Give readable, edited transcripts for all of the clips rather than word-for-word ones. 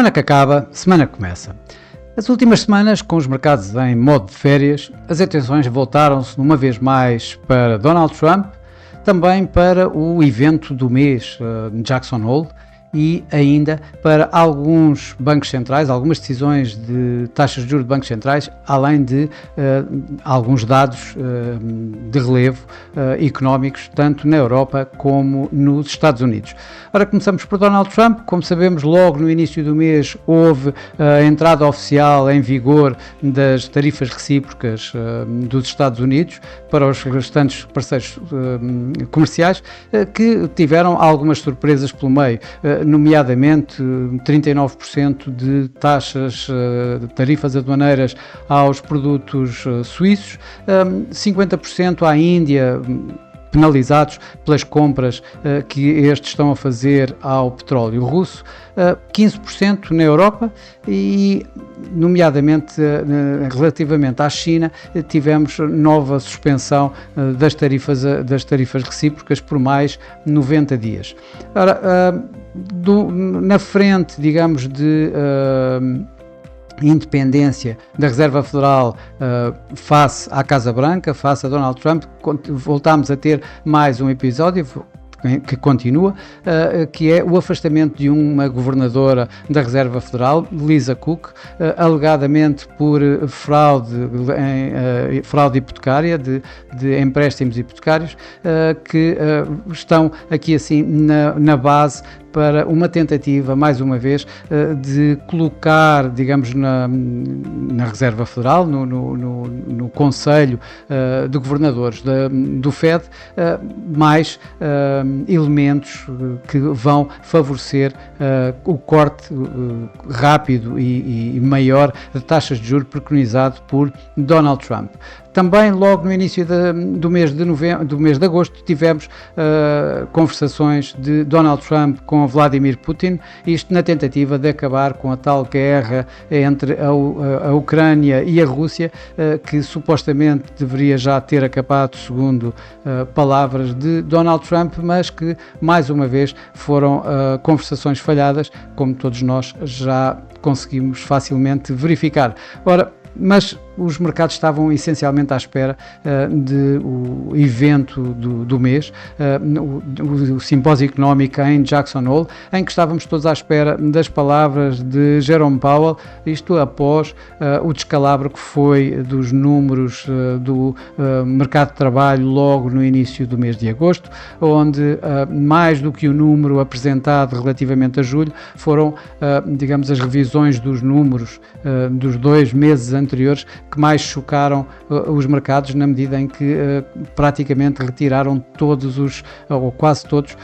Semana que acaba, semana que começa. As últimas semanas, com os mercados em modo de férias, as atenções voltaram-se uma vez mais para Donald Trump, também para o evento do mês em Jackson Hole e ainda para alguns bancos centrais, algumas decisões de taxas de juros de bancos centrais, além de alguns dados de relevo económicos, tanto na Europa como nos Estados Unidos. Ora, começamos por Donald Trump. Como sabemos, logo no início do mês houve a entrada oficial em vigor das tarifas recíprocas dos Estados Unidos para os restantes parceiros comerciais, que tiveram algumas surpresas pelo meio, nomeadamente 39% de taxas, tarifas aduaneiras aos produtos suíços, 50% à Índia, penalizados pelas compras que estes estão a fazer ao petróleo russo, 15% na Europa e, nomeadamente, relativamente à China, tivemos nova suspensão das tarifas recíprocas por mais 90 dias. Ora, na frente, digamos, de independência da Reserva Federal face à Casa Branca, face a Donald Trump, voltámos a ter mais um episódio que continua, que é o afastamento de uma governadora da Reserva Federal, Lisa Cook, alegadamente por fraude hipotecária, de empréstimos hipotecários, que estão aqui assim na base para uma tentativa, mais uma vez, de colocar, digamos, na Reserva Federal, no Conselho de Governadores do FED, mais elementos que vão favorecer o corte rápido e maior de taxas de juros preconizado por Donald Trump. Também, logo no início do mês de agosto, tivemos conversações de Donald Trump com Vladimir Putin, isto na tentativa de acabar com a tal guerra entre a Ucrânia e a Rússia, que supostamente deveria já ter acabado, segundo palavras de Donald Trump, mas que, mais uma vez, foram conversações falhadas, como todos nós já conseguimos facilmente verificar. Ora, mas os mercados estavam essencialmente à espera do evento do mês, o simpósio económico em Jackson Hole, em que estávamos todos à espera das palavras de Jerome Powell, isto após o descalabro que foi dos números do mercado de trabalho logo no início do mês de agosto, onde mais do que o número apresentado relativamente a julho, foram, digamos, as revisões dos números dos 2 meses anteriores que mais chocaram os mercados, na medida em que praticamente retiraram todos ou quase todos,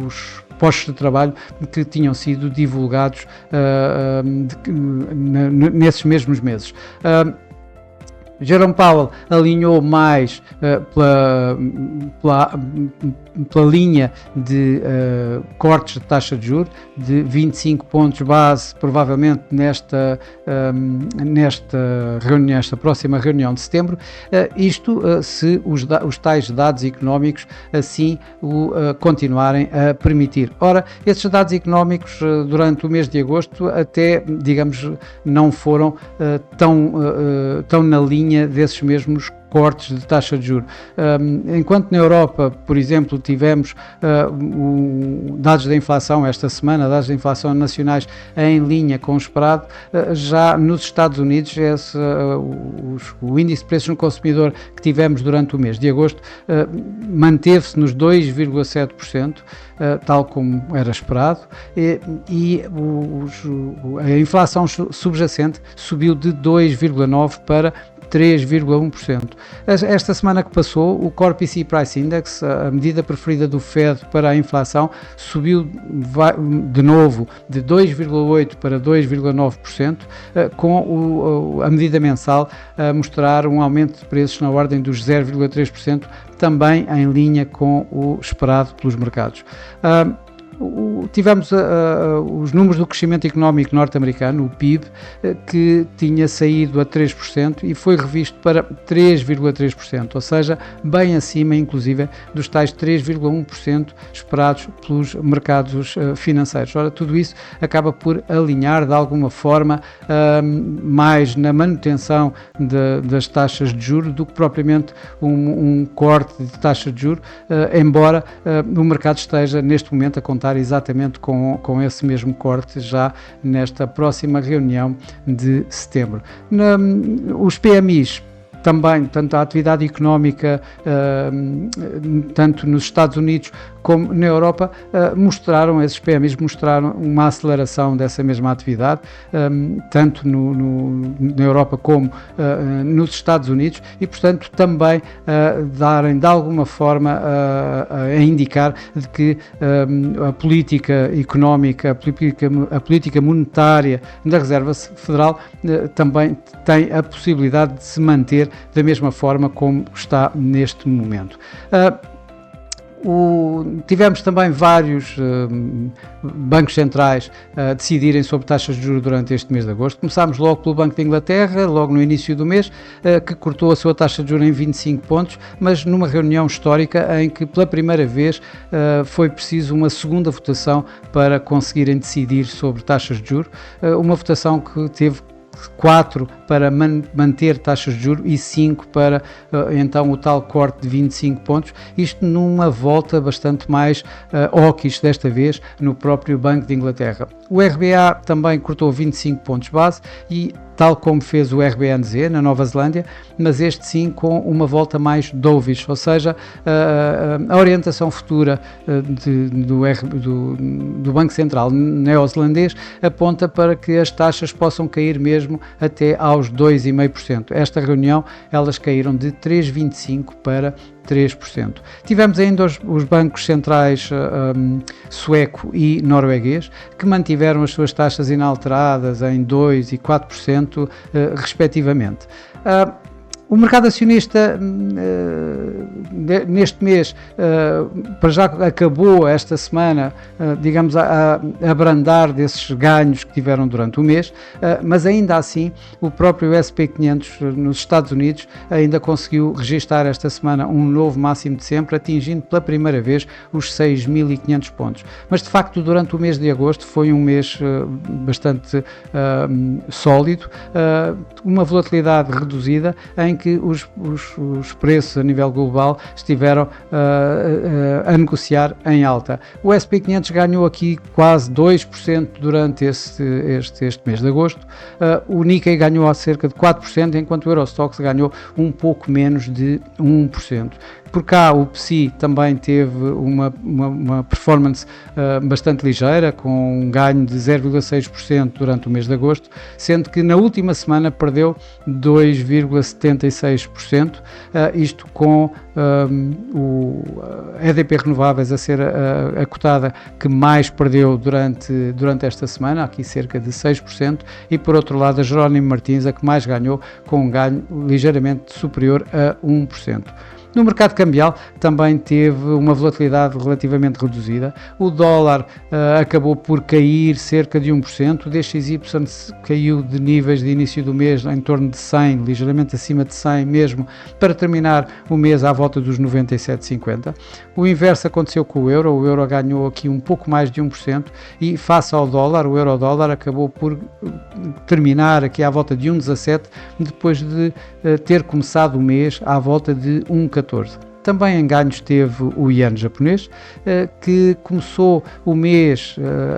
os postos de trabalho que tinham sido divulgados nesses mesmos meses. Jerome Powell alinhou mais pela linha de cortes de taxa de juros de 25 pontos base, provavelmente nesta próxima reunião de setembro, isto se os tais dados económicos assim o continuarem a permitir. Ora, esses dados económicos durante o mês de agosto até, digamos, não foram tão na linha desses mesmos cortes de taxa de juros. Enquanto na Europa, por exemplo, tivemos dados da inflação esta semana, dados da inflação nacionais em linha com o esperado, já nos Estados Unidos o índice de preços no consumidor que tivemos durante o mês de agosto manteve-se nos 2,7%, tal como era esperado, e a inflação subjacente subiu de 2,9% para 3,1%. Esta semana que passou, o Core PCE Price Index, a medida preferida do FED para a inflação, subiu de novo de 2,8% para 2,9%, com a medida mensal a mostrar um aumento de preços na ordem dos 0,3%, também em linha com o esperado pelos mercados. tivemos os números do crescimento económico norte-americano, o PIB, que tinha saído a 3% e foi revisto para 3,3%, ou seja, bem acima, inclusive, dos tais 3,1% esperados pelos mercados financeiros. Ora, tudo isso acaba por alinhar, de alguma forma, mais na manutenção das taxas de juros do que propriamente um corte de taxa de juros, embora o mercado esteja, neste momento, a contar exatamente com esse mesmo corte já nesta próxima reunião de setembro. Os PMIs também, tanto a atividade económica, tanto nos Estados Unidos como na Europa, esses PMIs mostraram uma aceleração dessa mesma atividade, tanto na Europa como nos Estados Unidos, e portanto também darem de alguma forma a indicar de que a política económica, a política monetária da Reserva Federal também tem a possibilidade de se manter da mesma forma como está neste momento. Tivemos também vários bancos centrais a decidirem sobre taxas de juros durante este mês de agosto. Começámos logo pelo Banco de Inglaterra, logo no início do mês, que cortou a sua taxa de juros em 25 pontos, mas numa reunião histórica em que pela primeira vez foi preciso uma segunda votação para conseguirem decidir sobre taxas de juros, uma votação que teve 4 para manter taxas de juros e 5 para então o tal corte de 25 pontos, isto numa volta bastante mais hawkish desta vez no próprio Banco de Inglaterra. O RBA também cortou 25 pontos base e tal como fez o RBNZ na Nova Zelândia, mas este sim com uma volta mais dovish, ou seja, a orientação futura do Banco Central neozelandês aponta para que as taxas possam cair mesmo até aos 2,5%. Esta reunião elas caíram de 3,25% para 3%. Tivemos ainda os bancos centrais sueco e norueguês, que mantiveram as suas taxas inalteradas em 2% e 4%, respectivamente. O mercado acionista neste mês, para já acabou esta semana, digamos, a abrandar desses ganhos que tiveram durante o mês, mas ainda assim o próprio S&P 500 nos Estados Unidos ainda conseguiu registar esta semana um novo máximo de sempre, atingindo pela primeira vez os 6.500 pontos. Mas de facto durante o mês de agosto foi um mês bastante sólido, uma volatilidade reduzida em que os preços a nível global estiveram a negociar em alta. O S&P 500 ganhou aqui quase 2% durante este mês de agosto, o Nikkei ganhou a cerca de 4%, enquanto o Eurostoxx ganhou um pouco menos de 1%. Por cá o PSI também teve uma performance bastante ligeira, com um ganho de 0,6% durante o mês de agosto, sendo que na última semana perdeu 2,76%, isto com o EDP Renováveis a ser a cotada que mais perdeu durante esta semana, aqui cerca de 6%, e por outro lado a Jerónimo Martins a que mais ganhou, com um ganho ligeiramente superior a 1%. No mercado cambial também teve uma volatilidade relativamente reduzida. O dólar acabou por cair cerca de 1%, o DXY caiu de níveis de início do mês em torno de 100, ligeiramente acima de 100 mesmo, para terminar o mês à volta dos 97,50. O inverso aconteceu com o euro ganhou aqui um pouco mais de 1% e face ao dólar, o euro-dólar acabou por terminar aqui à volta de 1,17, depois de ter começado o mês à volta de 1,14. Também em ganhos teve o iene japonês, que começou o mês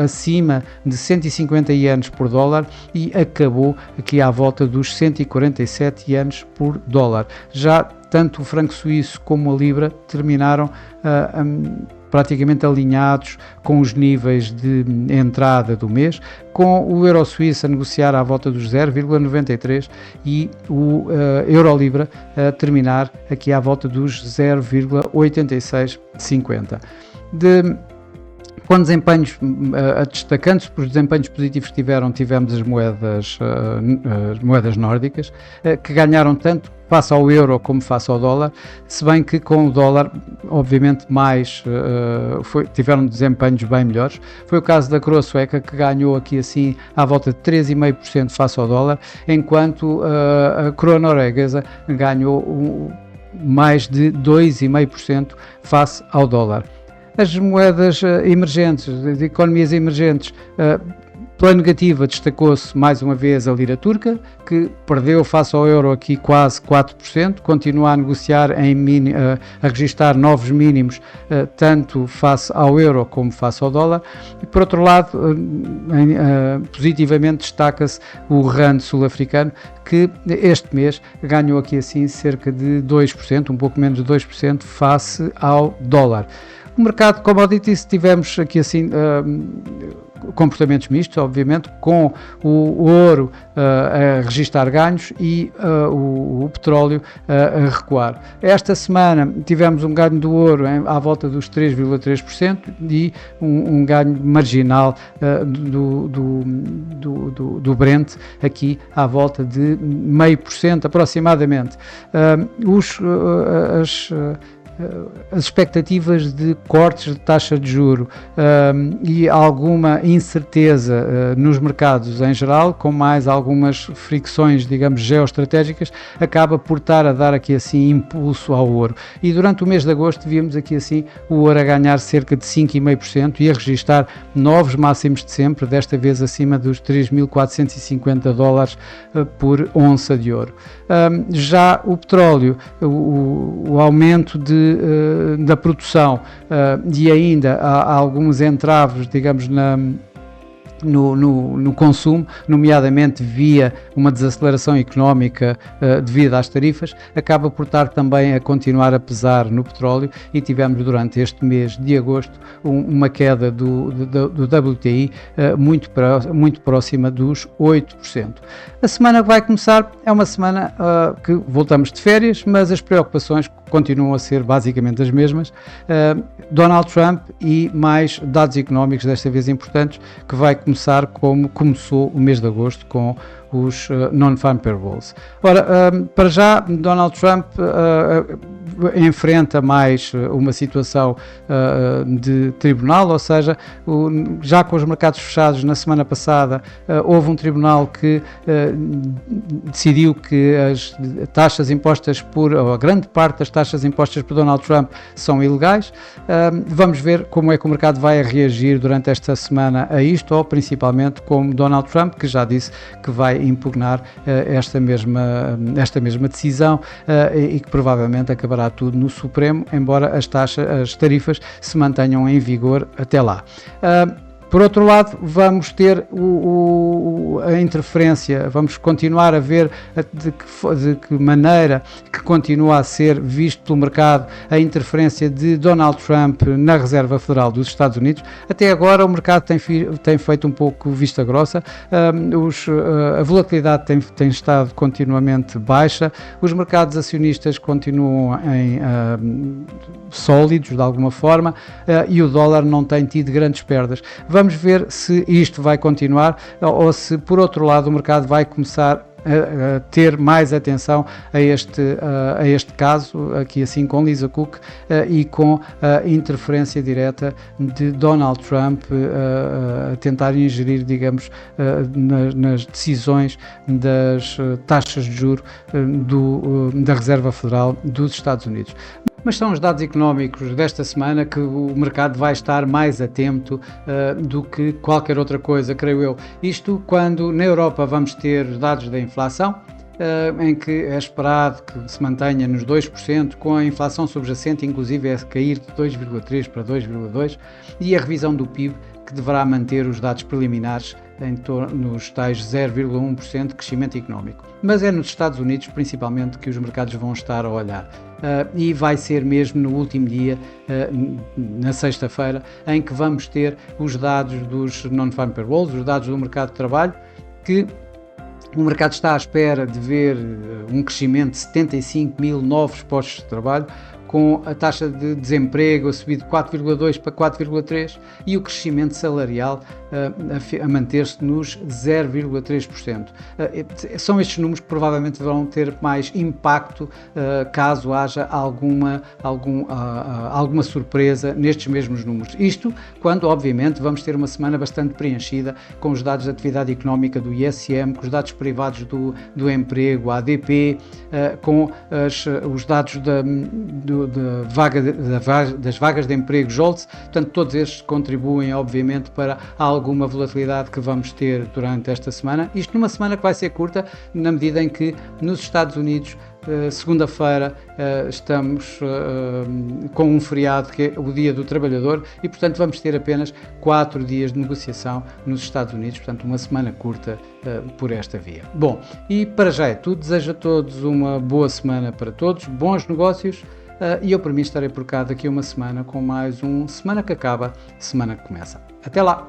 acima de 150 ienes por dólar e acabou aqui à volta dos 147 ienes por dólar. Já tanto o franco suíço como a libra terminaram praticamente alinhados com os níveis de entrada do mês, com o euro suíço a negociar à volta dos 0,93 e o euro-libra a terminar aqui à volta dos 0,8650. Com desempenhos, destacando-se por os desempenhos positivos que tivemos as moedas nórdicas, que ganharam tanto face ao euro como face ao dólar, se bem que com o dólar, obviamente, tiveram desempenhos bem melhores. Foi o caso da coroa sueca, que ganhou aqui assim à volta de 3,5% face ao dólar, enquanto a coroa norueguesa ganhou mais de 2,5% face ao dólar. As moedas emergentes, de economias emergentes, pela negativa destacou-se mais uma vez a lira turca, que perdeu face ao euro aqui quase 4%, continua a negociar a registrar novos mínimos, tanto face ao euro como face ao dólar. E por outro lado, positivamente destaca-se o rand sul-africano, que este mês ganhou aqui assim cerca de 2%, um pouco menos de 2% face ao dólar. O mercado de commodities, tivemos aqui assim comportamentos mistos, obviamente, com o ouro a registrar ganhos e o petróleo a recuar. Esta semana tivemos um ganho do ouro à volta dos 3,3% e um ganho marginal do Brent aqui à volta de 0,5% aproximadamente. As expectativas de cortes de taxa de juro e alguma incerteza nos mercados em geral, com mais algumas fricções, digamos, geoestratégicas, acaba por estar a dar aqui assim impulso ao ouro. E durante o mês de agosto vimos aqui assim o ouro a ganhar cerca de 5,5% e a registrar novos máximos de sempre, desta vez acima dos 3.450 dólares por onça de ouro. Já o petróleo, o aumento da produção e ainda há alguns entraves, digamos, no consumo, nomeadamente via uma desaceleração económica devido às tarifas, acaba por estar também a continuar a pesar no petróleo e tivemos durante este mês de agosto uma queda do WTI muito próxima dos 8%. A semana que vai começar é uma semana que voltamos de férias, mas as preocupações continuam a ser basicamente as mesmas. Donald Trump e mais dados económicos, desta vez importantes, que vai começar como começou o mês de agosto, com os non-farm payrolls. Ora, para já, Donald Trump enfrenta mais uma situação de tribunal, ou seja, já com os mercados fechados na semana passada, houve um tribunal que decidiu que as taxas impostas ou a grande parte das taxas impostas por Donald Trump são ilegais. Vamos ver como é que o mercado vai reagir durante esta semana a isto, ou principalmente como Donald Trump, que já disse que vai impugnar esta mesma decisão e que provavelmente acabará tudo no Supremo, embora as tarifas se mantenham em vigor até lá. Por outro lado, vamos ter a interferência, vamos continuar a ver de que maneira que continua a ser visto pelo mercado a interferência de Donald Trump na Reserva Federal dos Estados Unidos. Até agora o mercado tem feito um pouco vista grossa, a volatilidade tem estado continuamente baixa, os mercados acionistas continuam sólidos de alguma forma e o dólar não tem tido grandes perdas. Vamos ver se isto vai continuar ou se, por outro lado, o mercado vai começar a ter mais atenção a este caso, aqui assim com Lisa Cook e com a interferência direta de Donald Trump a tentar ingerir, digamos, nas decisões das taxas de juros da Reserva Federal dos Estados Unidos. Mas são os dados económicos desta semana que o mercado vai estar mais atento do que qualquer outra coisa, creio eu. Isto quando na Europa vamos ter os dados da inflação, em que é esperado que se mantenha nos 2%, com a inflação subjacente inclusive a cair de 2,3% para 2,2%, e a revisão do PIB, que deverá manter os dados preliminares em torno nos tais 0,1% de crescimento económico. Mas é nos Estados Unidos, principalmente, que os mercados vão estar a olhar. E vai ser mesmo no último dia, na sexta-feira, em que vamos ter os dados dos non-farm payrolls, os dados do mercado de trabalho, que o mercado está à espera de ver um crescimento de 75 mil novos postos de trabalho, com a taxa de desemprego a subir de 4,2 para 4,3 e o crescimento salarial a manter-se nos 0,3%. São estes números que provavelmente vão ter mais impacto caso haja alguma surpresa nestes mesmos números. Isto quando, obviamente, vamos ter uma semana bastante preenchida com os dados de atividade económica do ISM, com os dados privados do emprego, a ADP, com os dados das vagas de emprego, JOLTS. Portanto, todos estes contribuem, obviamente, para alguma volatilidade que vamos ter durante esta semana. Isto numa semana que vai ser curta, na medida em que nos Estados Unidos, segunda-feira, estamos com um feriado que é o Dia do Trabalhador e, portanto, vamos ter apenas 4 dias de negociação nos Estados Unidos, portanto, uma semana curta por esta via. Bom, e para já é tudo. Desejo a todos uma boa semana para todos, bons negócios e eu, para mim, estarei por cá daqui a uma semana com mais um Semana que Acaba, Semana que Começa. Até lá!